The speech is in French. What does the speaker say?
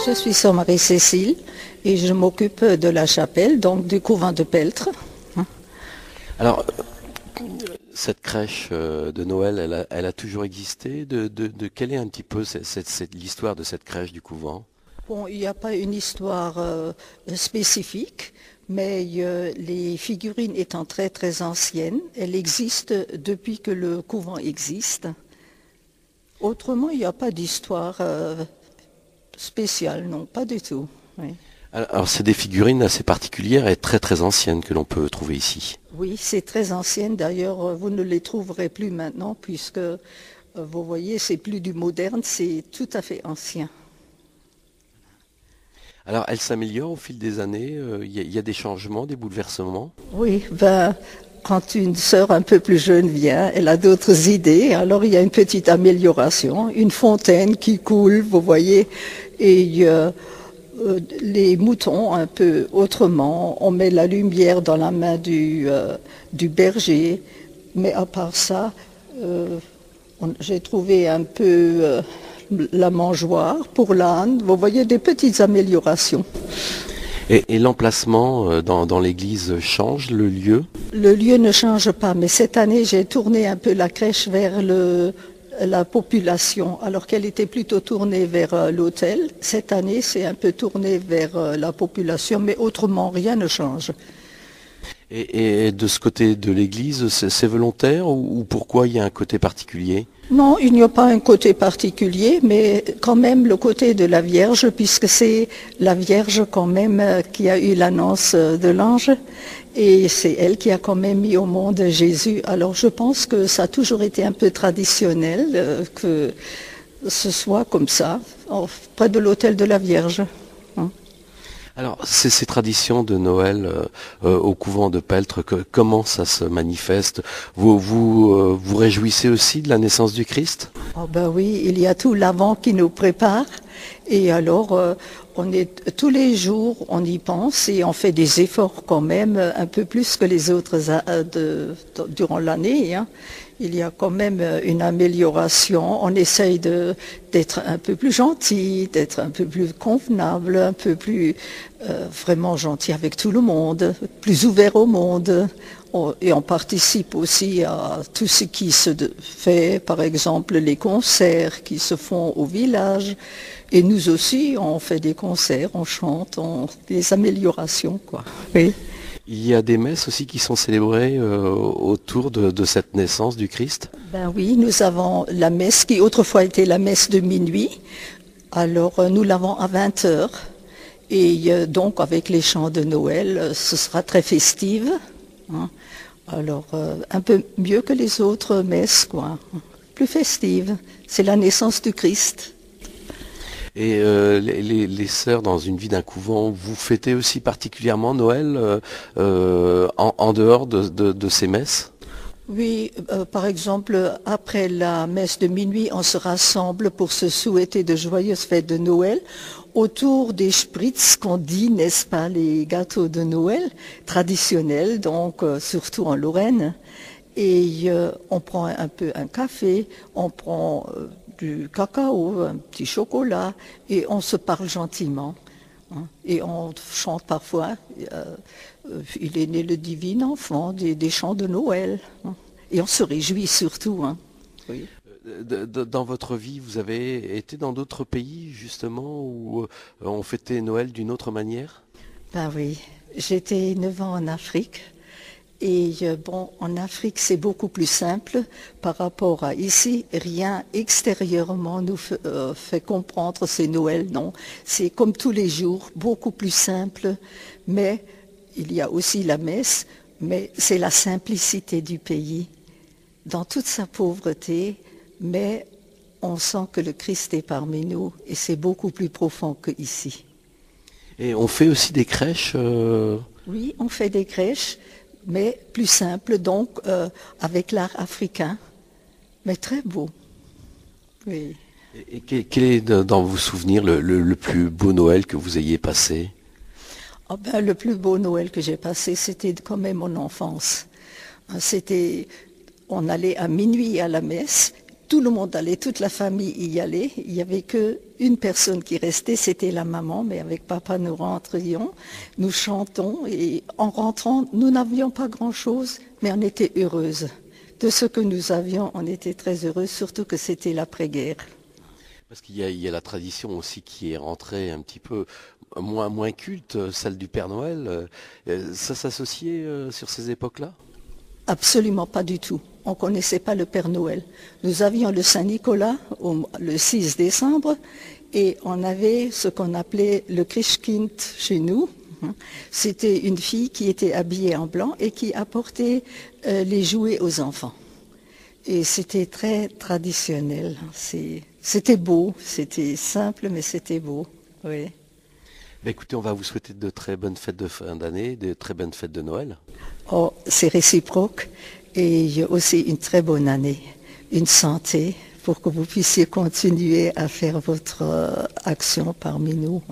Je suis sœur Marie-Cécile et je m'occupe de la chapelle, donc du couvent de Peltre. Alors, cette crèche de Noël, elle a toujours existé. Quelle est un petit peu l'histoire de cette crèche du couvent? Bon, il n'y a pas une histoire spécifique, mais les figurines étant très très anciennes, elles existent depuis que le couvent existe. Autrement, il n'y a pas d'histoire spéciale, non, pas du tout. Oui. Alors, c'est des figurines assez particulières et très très anciennes que l'on peut trouver ici. Oui, c'est très ancienne. D'ailleurs, vous ne les trouverez plus maintenant puisque, vous voyez, c'est plus du moderne, c'est tout à fait ancien. Alors, elle s'améliore au fil des années. Il y a des changements, des bouleversements. Oui, ben, quand une sœur un peu plus jeune vient, elle a d'autres idées. Alors, il y a une petite amélioration, une fontaine qui coule, vous voyez, et les moutons un peu autrement. On met la lumière dans la main du berger. Mais à part ça, j'ai trouvé un peu la mangeoire pour l'âne. Vous voyez, des petites améliorations. Et l'emplacement dans l'église change, le lieu? Le lieu ne change pas, mais cette année, j'ai tourné un peu la crèche vers la population, alors qu'elle était plutôt tournée vers l'hôtel. Cette année, c'est un peu tourné vers la population, mais autrement, rien ne change. Et de ce côté de l'église, c'est volontaire ou pourquoi il y a un côté particulier? Non, il n'y a pas un côté particulier, mais quand même le côté de la Vierge, puisque c'est la Vierge quand même qui a eu l'annonce de l'ange, et c'est elle qui a quand même mis au monde Jésus. Alors je pense que ça a toujours été un peu traditionnel que ce soit comme ça, près de l'autel de la Vierge. Alors, ces traditions de Noël au couvent de Peltre, comment ça se manifeste? Vous réjouissez aussi de la naissance du Christ? Oh ben oui, il y a tout l'avant qui nous prépare. Et alors, tous les jours, on y pense et on fait des efforts quand même, un peu plus que les autres durant l'année. Hein. Il y a quand même une amélioration. On essaye d'être un peu plus gentil, d'être un peu plus convenable, un peu plus vraiment gentil avec tout le monde, plus ouvert au monde. Et on participe aussi à tout ce qui se fait, par exemple les concerts qui se font au village. Et nous aussi, on fait des concerts, on chante, des améliorations, quoi. Oui. Il y a des messes aussi qui sont célébrées autour de cette naissance du Christ? Ben oui, nous avons la messe qui autrefois était la messe de minuit. Alors nous l'avons à 20 heures. Et donc avec les chants de Noël, ce sera très festive. Hein. Alors un peu mieux que les autres messes, quoi. Plus festive. C'est la naissance du Christ. Et les sœurs dans une vie d'un couvent, vous fêtez aussi particulièrement Noël en dehors de ces messes? Oui, par exemple, après la messe de minuit, on se rassemble pour se souhaiter de joyeuses fêtes de Noël autour des spritz qu'on dit, n'est-ce pas, les gâteaux de Noël traditionnels, donc surtout en Lorraine. Et on prend un peu un café, on prend du cacao, un petit chocolat, et on se parle gentiment. Hein, et on chante parfois, il est né le divin enfant, des chants de Noël. Hein, et on se réjouit surtout. Hein, oui. Dans votre vie, vous avez été dans d'autres pays, justement, où on fêtait Noël d'une autre manière? Ben oui, j'étais 9 ans en Afrique. Et bon, en Afrique, c'est beaucoup plus simple par rapport à ici. Rien extérieurement nous fait comprendre c'est Noël, non. C'est comme tous les jours, beaucoup plus simple. Mais il y a aussi la messe, mais c'est la simplicité du pays, dans toute sa pauvreté, mais on sent que le Christ est parmi nous et c'est beaucoup plus profond qu'ici. Et on fait aussi des crèches Oui, on fait des crèches, mais plus simples, donc avec l'art africain, mais très beau. Oui. Et quel est, dans vos souvenirs, le plus beau Noël que vous ayez passé? Oh ben, le plus beau Noël que j'ai passé, c'était quand même mon enfance. On allait à minuit à la messe, tout le monde allait, toute la famille y allait. Il n'y avait qu'une personne qui restait, c'était la maman, mais avec papa nous rentrions, nous chantons et en rentrant, nous n'avions pas grand-chose, mais on était heureuses. De ce que nous avions, on était très heureux, surtout que c'était l'après-guerre. Parce qu'il y a la tradition aussi qui est rentrée un petit peu moins culte, celle du Père Noël. Ça s'associait sur ces époques-là? Absolument pas du tout. On ne connaissait pas le Père Noël. Nous avions le Saint-Nicolas le 6 décembre et on avait ce qu'on appelait le Christkind chez nous. C'était une fille qui était habillée en blanc et qui apportait les jouets aux enfants. Et c'était très traditionnel. C'était beau, c'était simple, mais c'était beau. Oui. Ben écoutez, on va vous souhaiter de très bonnes fêtes de fin d'année, de très bonnes fêtes de Noël. Oh, c'est réciproque et aussi une très bonne année, une santé pour que vous puissiez continuer à faire votre action parmi nous.